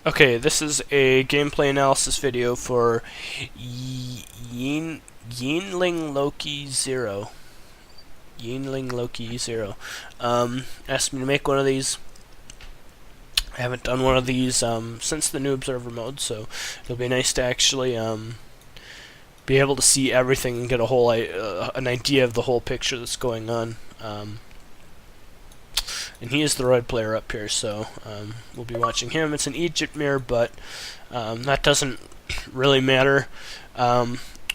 Okay, this is a gameplay analysis video for Yeanlingloki0. Yeanlingloki0. Asked me to make one of these. I haven't done one of these since the new observer mode, so it'll be nice to actually be able to see everything and get a whole an idea of the whole picture that's going on. And he is the red player up here, so we'll be watching him. It's an Egypt mirror, but that doesn't really matter.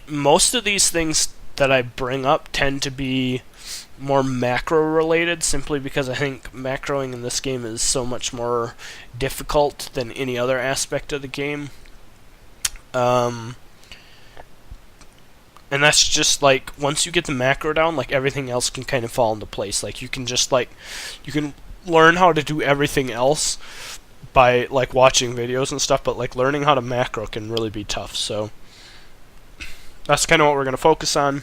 Most of these things that I bring up tend to be more macro related, simply because I think macroing in this game is so much more difficult than any other aspect of the game. And that's just like, once you get the macro down, like everything else can kind of fall into place. Like you can learn how to do everything else by like watching videos and stuff, but like learning how to macro can really be tough. So that's kind of what we're going to focus on.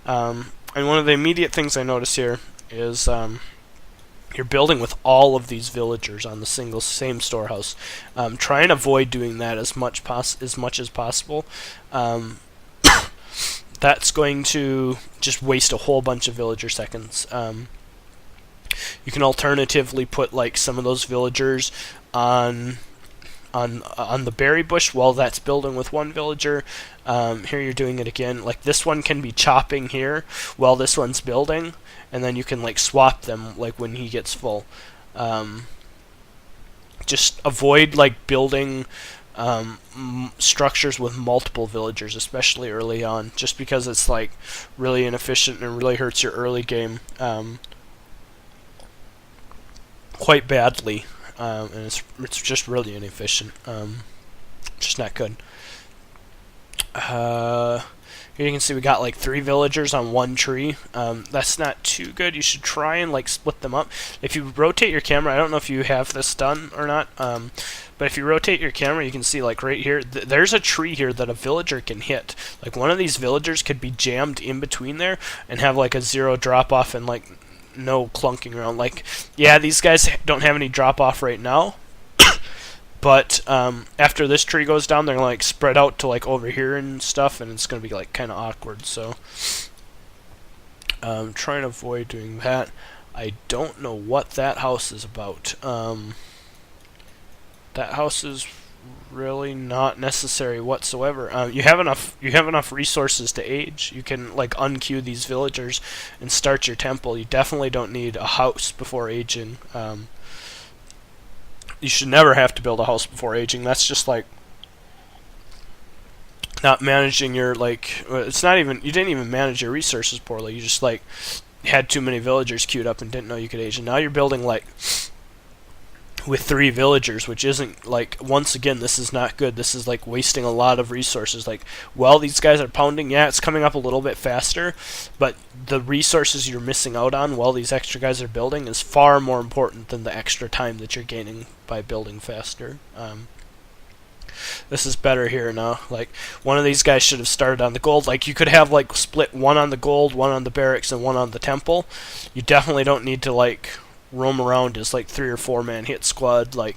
And one of the immediate things I notice here is you're building with all of these villagers on the same storehouse. Try and avoid doing that as much as possible. That's going to just waste a whole bunch of villager seconds. You can alternatively put like some of those villagers on the berry bush while that's building with one villager. Here you're doing it again. Like this one can be chopping here while this one's building, and then you can like swap them like when he gets full. Just avoid like building structures with multiple villagers, especially early on, just because it's like really inefficient and really hurts your early game quite badly, and it's just really inefficient, just not good. Here you can see we got like 3 villagers on one tree. That's not too good. You should try and like split them up. If you rotate your camera, I don't know if you have this done or not, but if you rotate your camera, you can see like right here, there's a tree here that a villager can hit. Like one of these villagers could be jammed in between there and have like a 0 drop off and like no clunking around. Like, yeah, these guys don't have any drop off right now, but after this tree goes down, they're gonna like spread out to like over here and stuff, and it's gonna be like kind of awkward. So trying to avoid doing that. I don't know what that house is about. That house is really not necessary whatsoever. You have enough resources to age. You can like unqueue these villagers and start your temple. You definitely don't need a house before aging. You should never have to build a house before aging. That's just like not managing your like. It's not even, you didn't even manage your resources poorly. You just like had too many villagers queued up and didn't know you could age. And now you're building like with 3 villagers, which isn't like, once again, this is not good. This is like wasting a lot of resources. Like, well, these guys are pounding, yeah, it's coming up a little bit faster, but the resources you're missing out on while these extra guys are building is far more important than the extra time that you're gaining by building faster. This is better here now. Like, one of these guys should have started on the gold. Like, you could have like split one on the gold, one on the barracks, and one on the temple. You definitely don't need to like roam around as like 3 or 4 man hit squad, like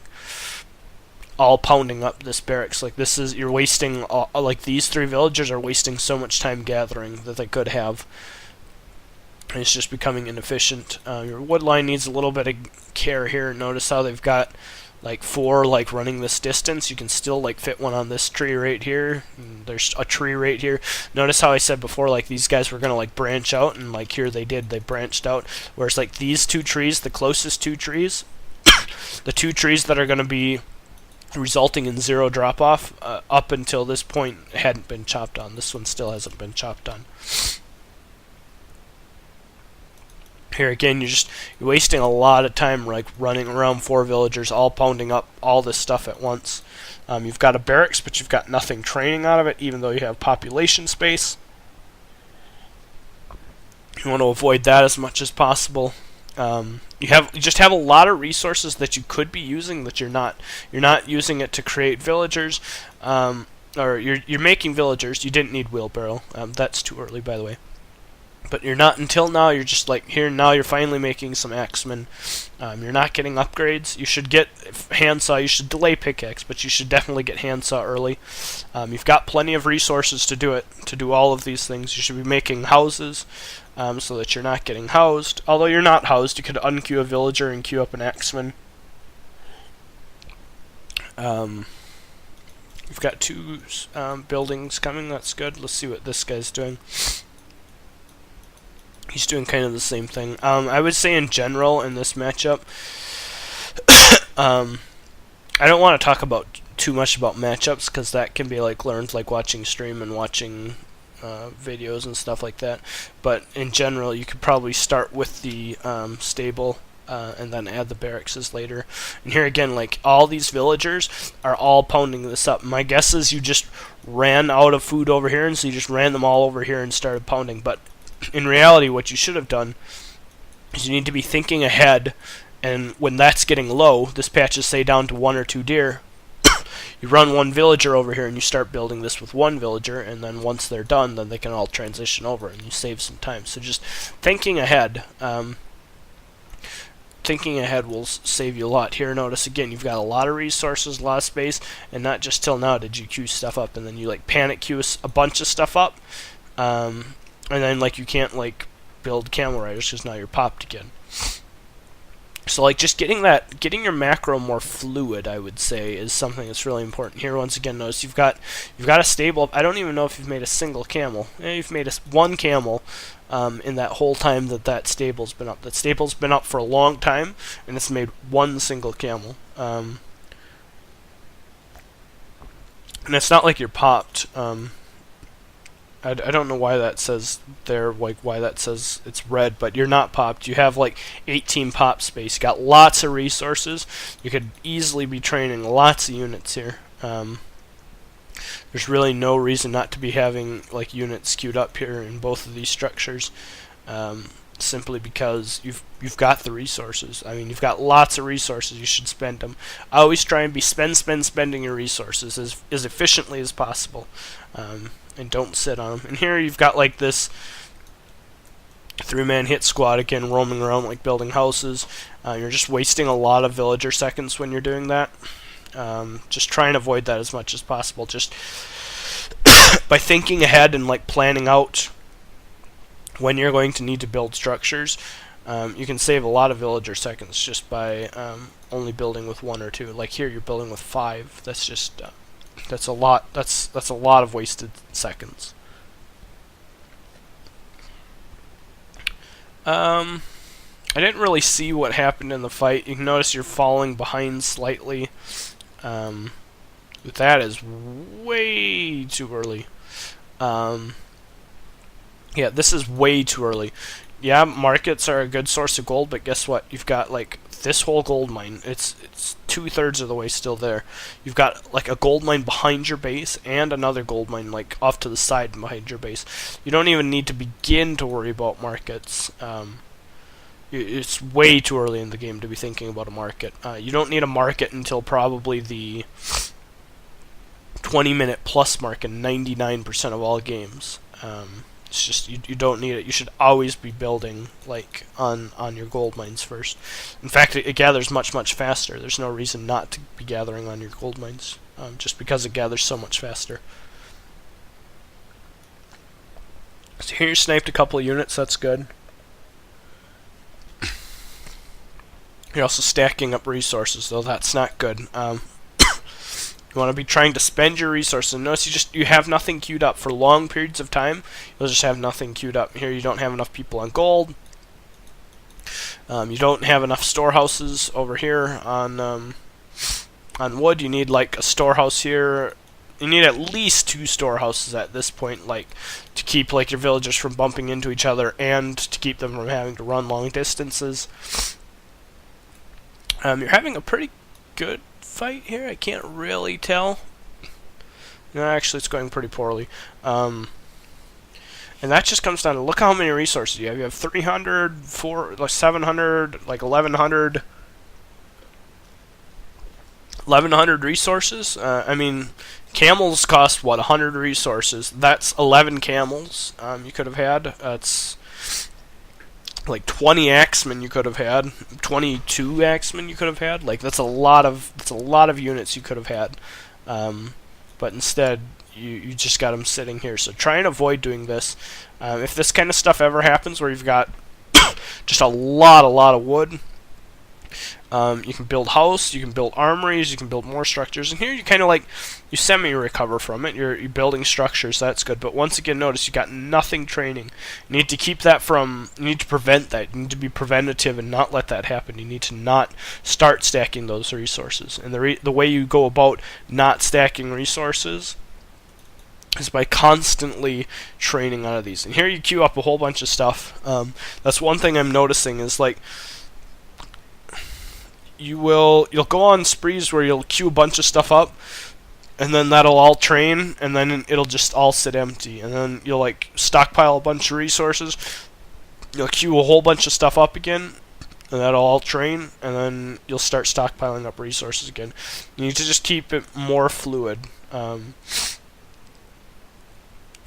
all pounding up this barracks. Like, this is, you're wasting like these 3 villagers are wasting so much time gathering that they could have, and it's just becoming inefficient. Your wood line needs a little bit of care here. Notice how they've got like 4 like running this distance. You can still like fit one on this tree right here. And there's a tree right here. Notice how I said before like these guys were gonna like branch out, and like here they did, they branched out. Whereas like these 2 trees, the closest 2 trees, the 2 trees that are gonna be resulting in 0 drop off up until this point hadn't been chopped on. This one still hasn't been chopped on. Here again, you're wasting a lot of time like running around 4 villagers, all pounding up all this stuff at once. You've got a barracks, but you've got nothing training out of it, even though you have population space. You want to avoid that as much as possible. You just have a lot of resources that you could be using that you're not. You're not using it to create villagers, or you're making villagers. You didn't need wheelbarrow. That's too early, by the way. But you're not until now. You're just like here now. You're finally making some axemen. You're not getting upgrades. You should get handsaw. You should delay pickaxe, but you should definitely get handsaw early. You've got plenty of resources to do it. To do all of these things, you should be making houses so that you're not getting housed. Although you're not housed, you could unqueue a villager and queue up an axeman. We've got two buildings coming. That's good. Let's see what this guy's doing. He's doing kind of the same thing. I would say in general in this matchup, I don't want to talk about too much about matchups because that can be like learned like watching stream and watching videos and stuff like that. But in general, you could probably start with the stable and then add the barracks later. And here again, like all these villagers are all pounding this up. My guess is you just ran out of food over here, and so you just ran them all over here and started pounding. But in reality, what you should have done is you need to be thinking ahead, and when that's getting low, this patch is say down to 1 or 2 deer, you run one villager over here and you start building this with one villager, and then once they're done, then they can all transition over and you save some time. So just thinking ahead. Thinking ahead will save you a lot. Here, notice again, you've got a lot of resources, a lot of space, and not just till now did you queue stuff up, and then you like panic queue a bunch of stuff up. And then like you can't like build camel riders because now you're popped again. So like just getting your macro more fluid, I would say, is something that's really important. Here once again, notice you've got a stable. I don't even know if you've made a single camel. You've made one camel in that whole time that stable's been up. That stable's been up for a long time, and it's made one single camel. And it's not like you're popped. I don't know why that says there, like why that says it's red, but you're not popped. You have like 18 pop space. You got lots of resources. You could easily be training lots of units here. There's really no reason not to be having like units queued up here in both of these structures, simply because you've got the resources. I mean, you've got lots of resources. You should spend them. I always try and be spending your resources as efficiently as possible. And don't sit on them. And here you've got like this 3-man hit squad again roaming around like building houses. You're just wasting a lot of villager seconds when you're doing that. Just try and avoid that as much as possible. Just by thinking ahead and like planning out when you're going to need to build structures, you can save a lot of villager seconds just by only building with 1 or 2. Like here you're building with 5. That's just that's a lot. That's a lot of wasted seconds. I didn't really see what happened in the fight. You can notice you're falling behind slightly. That is way too early. Yeah, this is way too early. Yeah, markets are a good source of gold, but guess what? You've got like this whole gold mine. It's 2/3 of the way still there. You've got like a gold mine behind your base and another gold mine like off to the side behind your base. You don't even need to begin to worry about markets. It's way too early in the game to be thinking about a market. You don't need a market until probably the 20-minute plus mark in 99% of all games. It's just you don't need it. You should always be building like on your gold mines first. In fact, it gathers much faster. There's no reason not to be gathering on your gold mines, just because it gathers so much faster. So here you sniped a couple of units. That's good. You're also stacking up resources, though. That's not good. You want to be trying to spend your resources. And notice you have nothing queued up for long periods of time. You'll just have nothing queued up. Here you don't have enough people on gold. You don't have enough storehouses over here on wood. You need like a storehouse here. You need at least 2 storehouses at this point, like to keep like your villagers from bumping into each other and to keep them from having to run long distances. You're having a pretty good fight here. I can't really tell. No, actually, it's going pretty poorly. And that just comes down to look how many resources you have. You have 300, 700, like 1,100. 1,100 resources. I mean, camels cost what, 100 resources. That's 11 camels you could have had. That's like 20 axemen you could have had, 22 axemen you could have had. Like that's a lot of units you could have had. But instead you just got them sitting here. So try and avoid doing this. If this kind of stuff ever happens where you've got just a lot of wood, you can build house, you can build armories, you can build more structures, and here you kind of like, you semi-recover from it. You're building structures, that's good, but once again, notice you got nothing training. You need to keep that from, you need to prevent that. You need to be preventative and not let that happen. You need to not start stacking those resources, and the way you go about not stacking resources is by constantly training out of these. And here you queue up a whole bunch of stuff. That's one thing I'm noticing is like, you'll go on sprees where you'll queue a bunch of stuff up, and then that'll all train, and then it'll just all sit empty, and then you'll like stockpile a bunch of resources, you'll queue a whole bunch of stuff up again, and that'll all train, and then you'll start stockpiling up resources again. You need to just keep it more fluid, and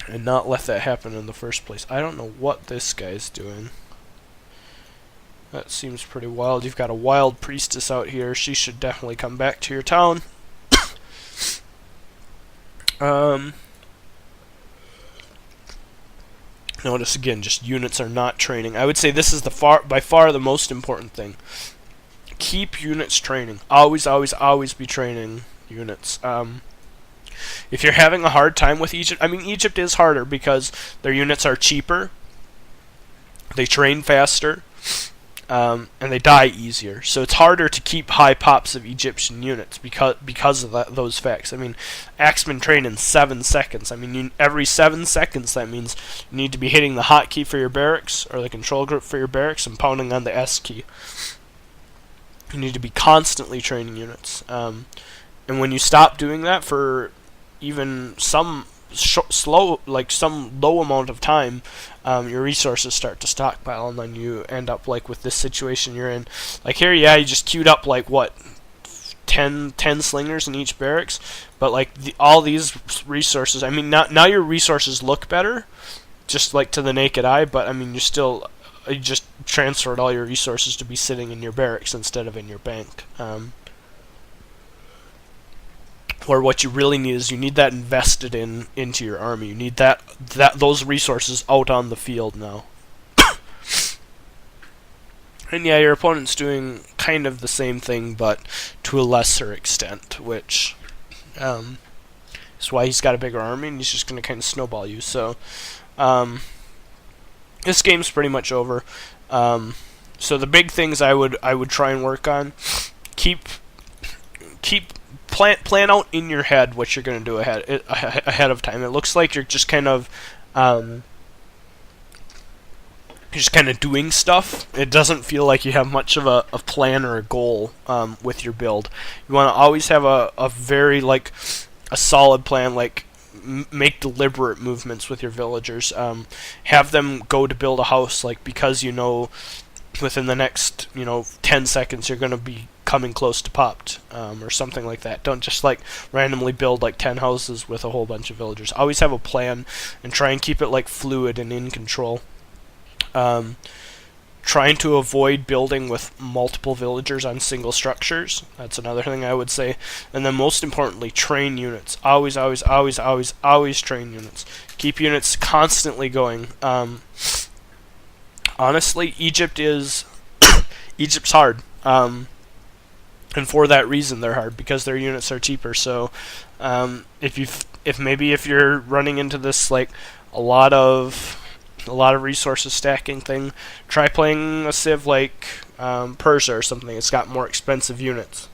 not let that happen in the first place. I don't know what this guy's doing. That seems pretty wild. You've got a wild priestess out here. She should definitely come back to your town. Notice again, just units are not training. I would say this is by far the most important thing. Keep units training. Always be training units. If you're having a hard time with Egypt, I mean, Egypt is harder because their units are cheaper. They train faster. And they die easier, so it's harder to keep high pops of Egyptian units because of those facts. I mean, axemen train in 7 seconds. I mean, every 7 seconds that means you need to be hitting the hotkey for your barracks or the control group for your barracks and pounding on the S key. You need to be constantly training units, and when you stop doing that for even some some low amount of time, your resources start to stockpile, and then you end up like with this situation you're in. Like here, yeah, you just queued up like what, 10 slingers in each barracks, but like all these resources, I mean, now your resources look better, just like to the naked eye, but I mean you just transferred all your resources to be sitting in your barracks instead of in your bank. Or what you really need is you need that invested into your army. You need those resources out on the field now. And yeah, your opponent's doing kind of the same thing, but to a lesser extent, which is why he's got a bigger army, and he's just going to kind of snowball you. So this game's pretty much over. So the big things I would try and work on: plan out in your head what you're going to do ahead of time. It looks like you're just kind of doing stuff. It doesn't feel like you have much of a plan or a goal with your build. You want to always have a very like a solid plan. Like make deliberate movements with your villagers. Have them go to build a house, like because you know within the next 10 seconds you're going to be coming close to popped, or something like that. Don't just like randomly build like 10 houses with a whole bunch of villagers. Always have a plan and try and keep it like fluid and in control. Trying to avoid building with multiple villagers on single structures. That's another thing I would say. And then most importantly, train units. Always train units. Keep units constantly going. Honestly, Egypt's hard. And for that reason they're hard, because their units are cheaper. So if you're running into this like a lot of resources stacking thing, try playing a civ like Persia or something. It's got more expensive units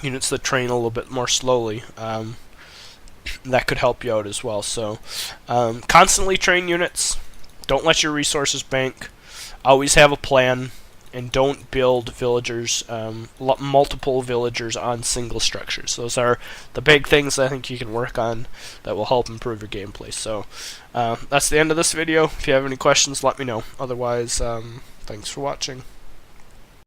that train a little bit more slowly. That could help you out as well. So constantly train units. Don't let your resources bank. Always have a plan. And don't build villagers, multiple villagers on single structures. Those are the big things I think you can work on that will help improve your gameplay. So that's the end of this video. If you have any questions, let me know. Otherwise, thanks for watching.